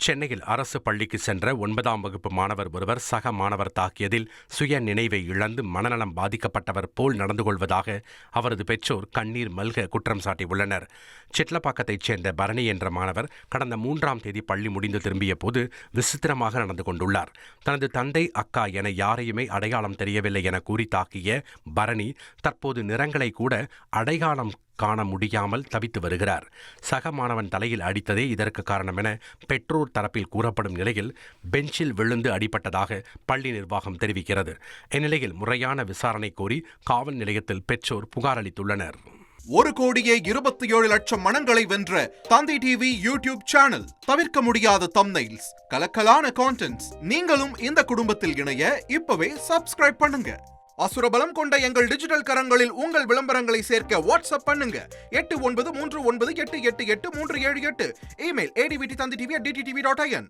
சென்னையில் அரசு பள்ளிக்கு சென்ற 9ஆம் வகுப்பு மாணவர் ஒருவர் சக மாணவர் தாக்கியதில் சுய நினைவை இழந்து மனநலம் பாதிக்கப்பட்டவர் போல் நடந்து கொள்வதாக அவரது பெற்றோர் கண்ணீர் மல்க குற்றம் சாட்டியுள்ளனர். சிட்லப்பாக்கத்தைச் சேர்ந்த பரணி என்ற மாணவர் கடந்த 3ஆம் தேதி பள்ளி முடிந்து திரும்பிய போது விசித்திரமாக நடந்து கொண்டுள்ளார். தனது தந்தை, அக்கா என யாரையுமே அடையாளம் தெரியவில்லை என கூறி தாக்கிய பரணி தற்போது நிறங்களை கூட அடையாளம் காண முடியாமல் தவித்து வருகிறார். சக மாணவன் தலையில் அடித்ததே இதற்கு காரணம் என பெற்றோர் தரப்பில் கூறப்படும் நிலையில் பெஞ்சில் விழுந்து அடிபட்டதாக பள்ளி நிர்வாகம் தெரிவிக்கிறது. இந்நிலையில் முறையான விசாரணை கோரி காவல் நிலையத்தில் பெற்றோர் புகார் அளித்துள்ளனர். 1,27,00,000 மனங்களை வென்ற தந்தி டிவி யூடியூப் சேனல். தவிர்க்க முடியாத தம்ப்நெயில்ஸ், கலக்கலான கான்டென்ட்ஸ். நீங்களும் இந்த குடும்பத்தில் இணைய இப்பவே சப்ஸ்கிரைப் பண்ணுங்க. அசுரபலம் கொண்ட எங்கள் டிஜிட்டல் கரங்களில் உங்கள் விளம்பரங்களை சேர்க்க வாட்ஸ்அப் பண்ணுங்க. 8939888838. Email advtthanditv@dttv.in.